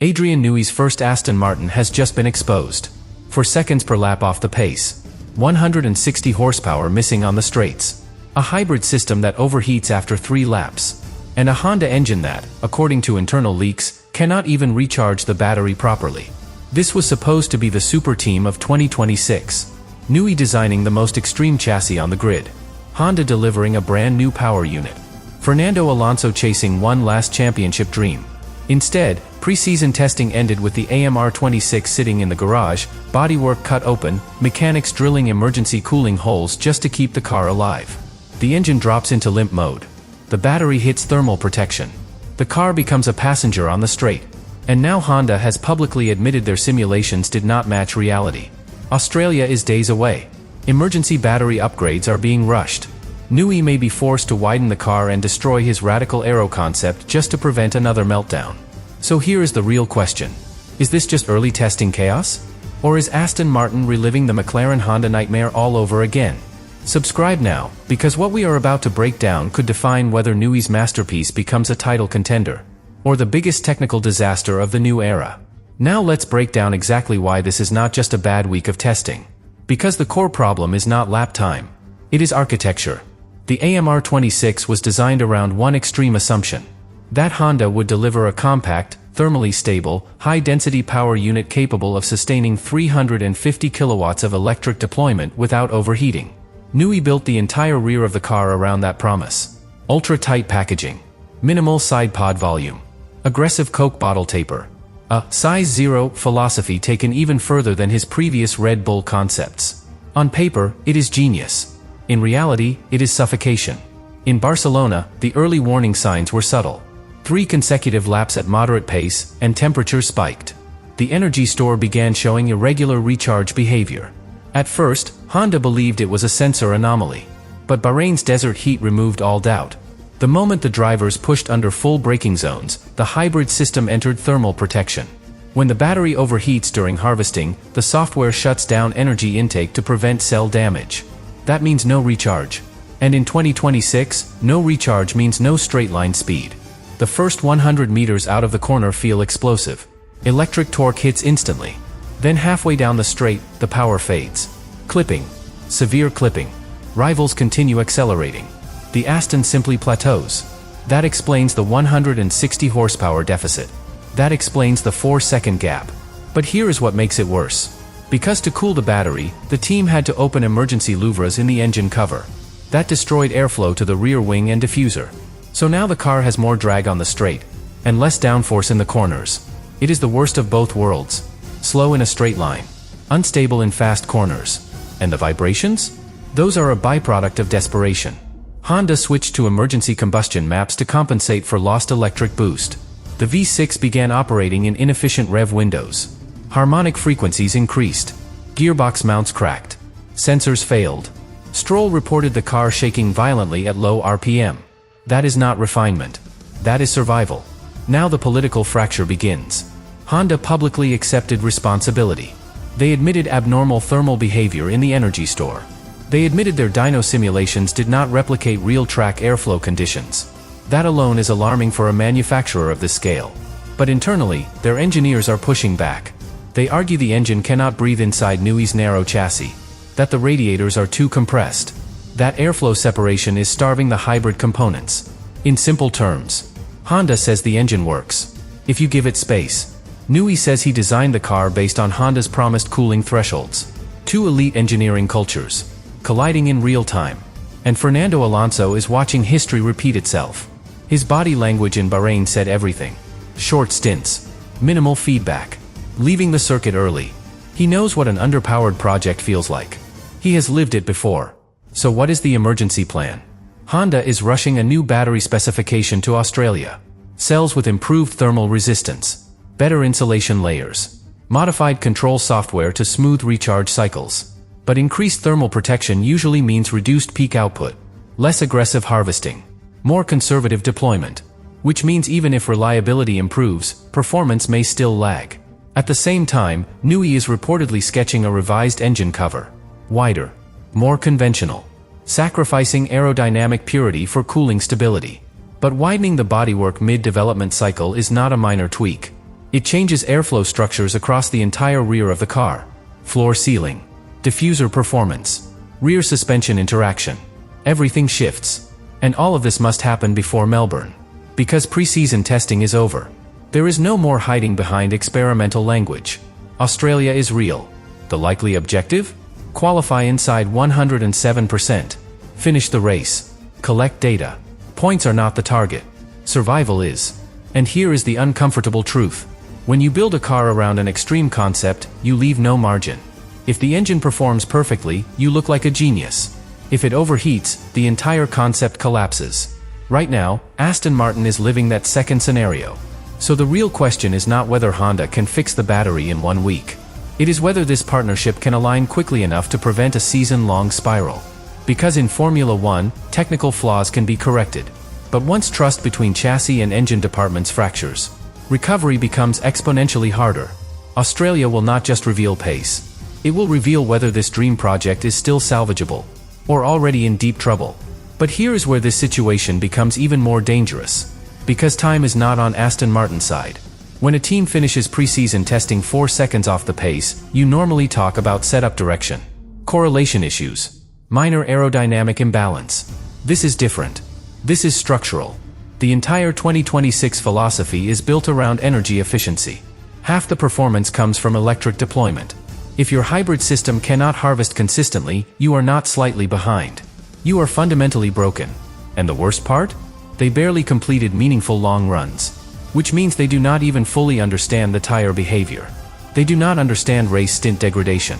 Adrian Newey's first Aston Martin has just been exposed. 4 seconds per lap off the pace. 160 horsepower missing on the straights. A hybrid system that overheats after 3 laps. And a Honda engine that, according to internal leaks, cannot even recharge the battery properly. This was supposed to be the super team of 2026. Newey designing the most extreme chassis on the grid. Honda delivering a brand new power unit. Fernando Alonso chasing one last championship dream. Instead, preseason testing ended with the AMR26 sitting in the garage, bodywork cut open, mechanics drilling emergency cooling holes just to keep the car alive. The engine drops into limp mode. The battery hits thermal protection. The car becomes a passenger on the straight. And now Honda has publicly admitted their simulations did not match reality. Australia is days away. Emergency battery upgrades are being rushed. Newey may be forced to widen the car and destroy his radical aero concept just to prevent another meltdown. So here is the real question. Is this just early testing chaos? Or is Aston Martin reliving the McLaren-Honda nightmare all over again? Subscribe now, because what we are about to break down could define whether Newey's masterpiece becomes a title contender, or the biggest technical disaster of the new era. Now let's break down exactly why this is not just a bad week of testing. Because the core problem is not lap time. It is architecture. The AMR26 was designed around one extreme assumption. That Honda would deliver a compact, thermally stable, high-density power unit capable of sustaining 350 kilowatts of electric deployment without overheating. Newey built the entire rear of the car around that promise. Ultra-tight packaging. Minimal side pod volume. Aggressive Coke bottle taper. A size zero philosophy taken even further than his previous Red Bull concepts. On paper, it is genius. In reality, it is suffocation. In Barcelona, the early warning signs were subtle. 3 consecutive laps at moderate pace, and temperatures spiked. The energy store began showing irregular recharge behavior. At first, Honda believed it was a sensor anomaly. But Bahrain's desert heat removed all doubt. The moment the drivers pushed under full braking zones, the hybrid system entered thermal protection. When the battery overheats during harvesting, the software shuts down energy intake to prevent cell damage. That means no recharge. And in 2026, no recharge means no straight-line speed. The first 100 meters out of the corner feel explosive. Electric torque hits instantly. Then halfway down the straight, the power fades. Clipping. Severe clipping. Rivals continue accelerating. The Aston simply plateaus. That explains the 160 horsepower deficit. That explains the 4-second gap. But here is what makes it worse. Because to cool the battery, the team had to open emergency louvres in the engine cover. That destroyed airflow to the rear wing and diffuser. So now the car has more drag on the straight, and less downforce in the corners. It is the worst of both worlds. Slow in a straight line. Unstable in fast corners. And the vibrations? Those are a byproduct of desperation. Honda switched to emergency combustion maps to compensate for lost electric boost. The V6 began operating in inefficient rev windows. Harmonic frequencies increased. Gearbox mounts cracked. Sensors failed. Stroll reported the car shaking violently at low RPM. That is not refinement. That is survival. Now the political fracture begins. Honda publicly accepted responsibility. They admitted abnormal thermal behavior in the energy store. They admitted their dyno simulations did not replicate real track airflow conditions. That alone is alarming for a manufacturer of this scale. But internally, their engineers are pushing back. They argue the engine cannot breathe inside Newey's narrow chassis, that the radiators are too compressed, that airflow separation is starving the hybrid components. In simple terms, Honda says the engine works if you give it space. Newey says he designed the car based on Honda's promised cooling thresholds. 2 elite engineering cultures, colliding in real time. And Fernando Alonso is watching history repeat itself. His body language in Bahrain said everything. Short stints. Minimal feedback. Leaving the circuit early. He knows what an underpowered project feels like. He has lived it before. So what is the emergency plan? Honda is rushing a new battery specification to Australia. Cells with improved thermal resistance. Better insulation layers. Modified control software to smooth recharge cycles. But increased thermal protection usually means reduced peak output. Less aggressive harvesting. More conservative deployment. Which means even if reliability improves, performance may still lag. At the same time, Newey is reportedly sketching a revised engine cover. Wider. More conventional. Sacrificing aerodynamic purity for cooling stability. But widening the bodywork mid-development cycle is not a minor tweak. It changes airflow structures across the entire rear of the car. Floor sealing, diffuser performance, rear suspension interaction. Everything shifts. And all of this must happen before Melbourne. Because preseason testing is over. There is no more hiding behind experimental language. Australia is real. The likely objective? Qualify inside 107%. Finish the race. Collect data. Points are not the target. Survival is. And here is the uncomfortable truth. When you build a car around an extreme concept, you leave no margin. If the engine performs perfectly, you look like a genius. If it overheats, the entire concept collapses. Right now, Aston Martin is living that second scenario. So the real question is not whether Honda can fix the battery in 1 week. It is whether this partnership can align quickly enough to prevent a season-long spiral. Because in Formula One, technical flaws can be corrected. But once trust between chassis and engine departments fractures, recovery becomes exponentially harder. Australia will not just reveal pace. It will reveal whether this dream project is still salvageable, or already in deep trouble. But here is where this situation becomes even more dangerous. Because time is not on Aston Martin's side. When a team finishes preseason testing 4 seconds off the pace, you normally talk about setup direction, correlation issues, minor aerodynamic imbalance. This is different. This is structural. The entire 2026 philosophy is built around energy efficiency. Half the performance comes from electric deployment. If your hybrid system cannot harvest consistently, you are not slightly behind. You are fundamentally broken. And the worst part? They barely completed meaningful long runs. Which means they do not even fully understand the tire behavior. They do not understand race stint degradation.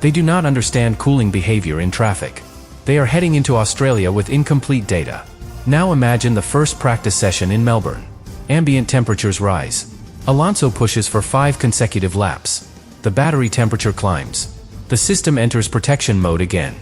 They do not understand cooling behavior in traffic. They are heading into Australia with incomplete data. Now imagine the first practice session in Melbourne. Ambient temperatures rise. Alonso pushes for 5 consecutive laps. The battery temperature climbs. The system enters protection mode again.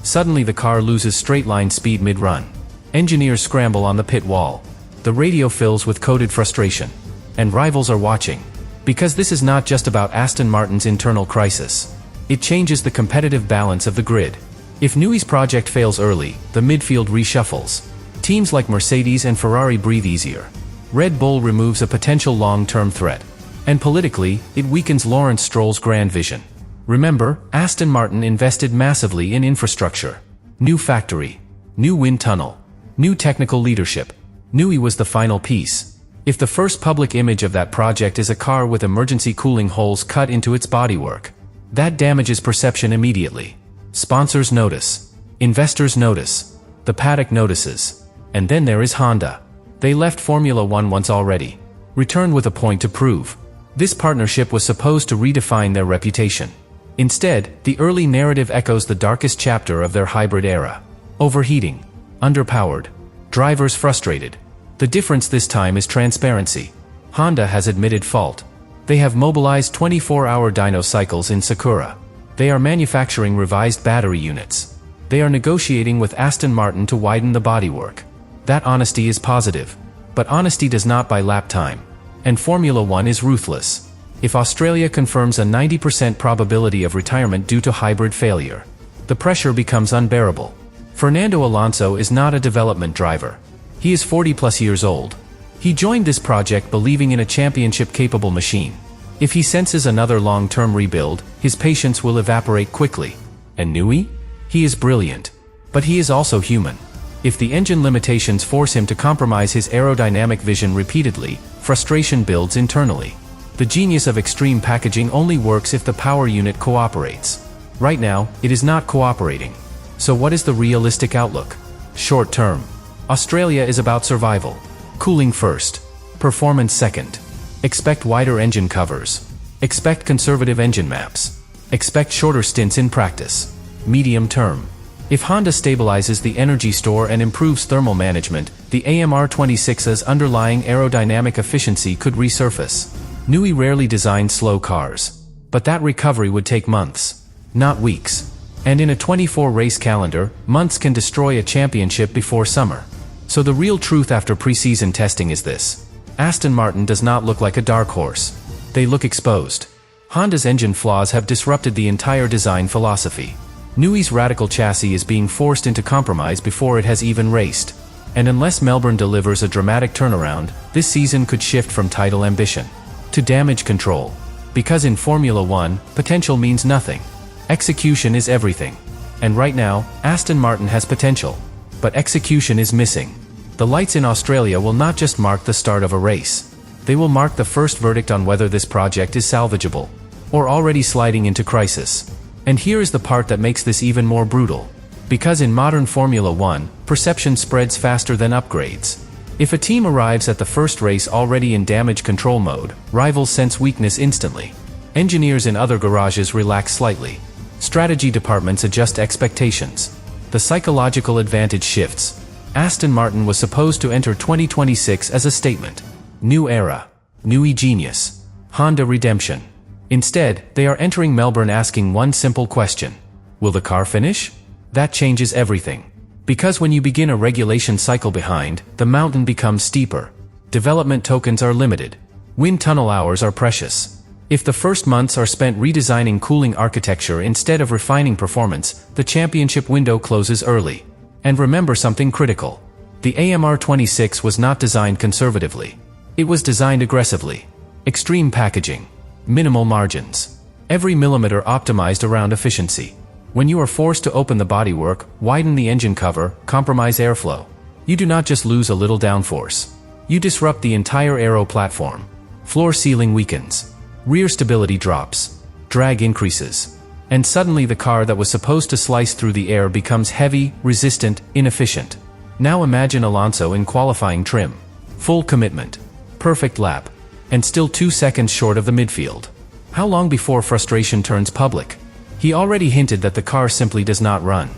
Suddenly the car loses straight-line speed mid-run. Engineers scramble on the pit wall. The radio fills with coded frustration. And rivals are watching. Because this is not just about Aston Martin's internal crisis. It changes the competitive balance of the grid. If Newey's project fails early, the midfield reshuffles. Teams like Mercedes and Ferrari breathe easier. Red Bull removes a potential long-term threat. And politically, it weakens Lawrence Stroll's grand vision. Remember, Aston Martin invested massively in infrastructure. New factory. New wind tunnel. New technical leadership. Newey was the final piece. If the first public image of that project is a car with emergency cooling holes cut into its bodywork, that damages perception immediately. Sponsors notice. Investors notice. The paddock notices. And then there is Honda. They left Formula One once already. Returned with a point to prove. This partnership was supposed to redefine their reputation. Instead, the early narrative echoes the darkest chapter of their hybrid era. Overheating. Underpowered. Drivers frustrated. The difference this time is transparency. Honda has admitted fault. They have mobilized 24-hour dyno cycles in Sakura. They are manufacturing revised battery units. They are negotiating with Aston Martin to widen the bodywork. That honesty is positive. But honesty does not buy lap time. And Formula One is ruthless. If Australia confirms a 90% probability of retirement due to hybrid failure, the pressure becomes unbearable. Fernando Alonso is not a development driver. He is 40+ years old. He joined this project believing in a championship-capable machine. If he senses another long-term rebuild, his patience will evaporate quickly. And Newey? He is brilliant. But he is also human. If the engine limitations force him to compromise his aerodynamic vision repeatedly, frustration builds internally. The genius of extreme packaging only works if the power unit cooperates. Right now, it is not cooperating. So what is the realistic outlook? Short term. Australia is about survival. Cooling first. Performance second. Expect wider engine covers. Expect conservative engine maps. Expect shorter stints in practice. Medium term. If Honda stabilizes the energy store and improves thermal management, the AMR26's underlying aerodynamic efficiency could resurface. Newey rarely designed slow cars. But that recovery would take months, not weeks. And in a 24-race calendar, months can destroy a championship before summer. So the real truth after preseason testing is this. Aston Martin does not look like a dark horse. They look exposed. Honda's engine flaws have disrupted the entire design philosophy. Newey's radical chassis is being forced into compromise before it has even raced. And unless Melbourne delivers a dramatic turnaround, this season could shift from title ambition to damage control. Because in Formula 1, potential means nothing. Execution is everything. And right now, Aston Martin has potential. But execution is missing. The lights in Australia will not just mark the start of a race. They will mark the first verdict on whether this project is salvageable, or already sliding into crisis. And here is the part that makes this even more brutal. Because in modern Formula 1, perception spreads faster than upgrades. If a team arrives at the first race already in damage control mode, rivals sense weakness instantly. Engineers in other garages relax slightly. Strategy departments adjust expectations. The psychological advantage shifts. Aston Martin was supposed to enter 2026 as a statement. New era. Newey genius. Honda redemption. Instead, they are entering Melbourne asking one simple question. Will the car finish? That changes everything. Because when you begin a regulation cycle behind, the mountain becomes steeper. Development tokens are limited. Wind tunnel hours are precious. If the first months are spent redesigning cooling architecture instead of refining performance, the championship window closes early. And remember something critical. The AMR26 was not designed conservatively. It was designed aggressively. Extreme packaging. Minimal margins. Every millimeter optimized around efficiency. When you are forced to open the bodywork, widen the engine cover, compromise airflow, you do not just lose a little downforce. You disrupt the entire aero platform. Floor sealing weakens. Rear stability drops. Drag increases. And suddenly the car that was supposed to slice through the air becomes heavy, resistant, inefficient. Now imagine Alonso in qualifying trim. Full commitment. Perfect lap. And still 2 seconds short of the midfield. How long before frustration turns public? He already hinted that the car simply does not run.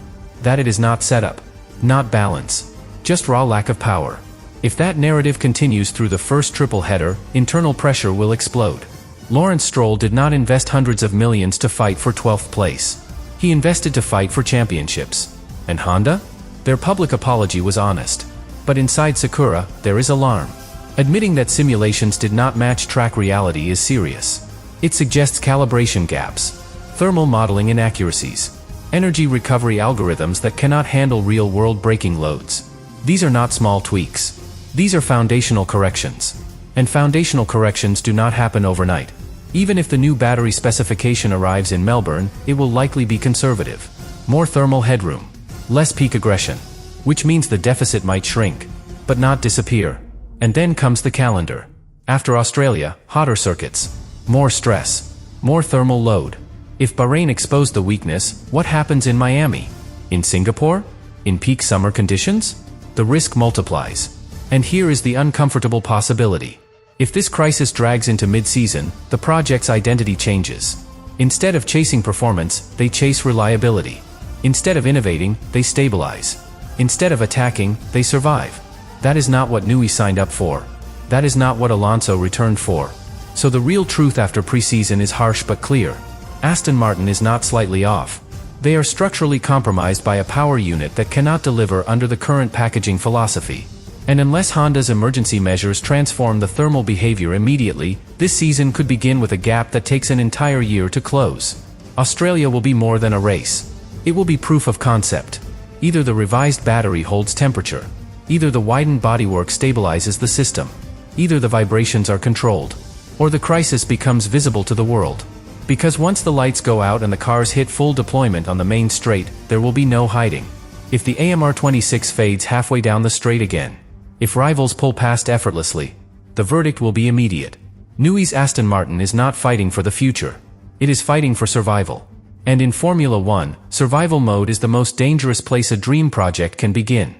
That it is not setup. Not balance. Just raw lack of power. If that narrative continues through the first triple header, internal pressure will explode. Lawrence Stroll did not invest hundreds of millions to fight for 12th place. He invested to fight for championships. And Honda? Their public apology was honest. But inside Sakura, there is alarm. Admitting that simulations did not match track reality is serious. It suggests calibration gaps, thermal modeling inaccuracies, energy recovery algorithms that cannot handle real-world braking loads. These are not small tweaks. These are foundational corrections. And foundational corrections do not happen overnight. Even if the new battery specification arrives in Melbourne, it will likely be conservative. More thermal headroom. Less peak aggression. Which means the deficit might shrink, but not disappear. And then comes the calendar. After Australia, hotter circuits. More stress. More thermal load. If Bahrain exposed the weakness, what happens in Miami? In Singapore? In peak summer conditions? The risk multiplies. And here is the uncomfortable possibility. If this crisis drags into mid-season, the project's identity changes. Instead of chasing performance, they chase reliability. Instead of innovating, they stabilize. Instead of attacking, they survive. That is not what Newey signed up for. That is not what Alonso returned for. So the real truth after preseason is harsh but clear. Aston Martin is not slightly off. They are structurally compromised by a power unit that cannot deliver under the current packaging philosophy. And unless Honda's emergency measures transform the thermal behavior immediately, this season could begin with a gap that takes an entire year to close. Australia will be more than a race. It will be proof of concept. Either the revised battery holds temperature. Either the widened bodywork stabilizes the system. Either the vibrations are controlled. Or the crisis becomes visible to the world. Because once the lights go out and the cars hit full deployment on the main straight, there will be no hiding. If the AMR26 fades halfway down the straight again, if rivals pull past effortlessly, the verdict will be immediate. Newey's Aston Martin is not fighting for the future. It is fighting for survival. And in Formula 1, survival mode is the most dangerous place a dream project can begin.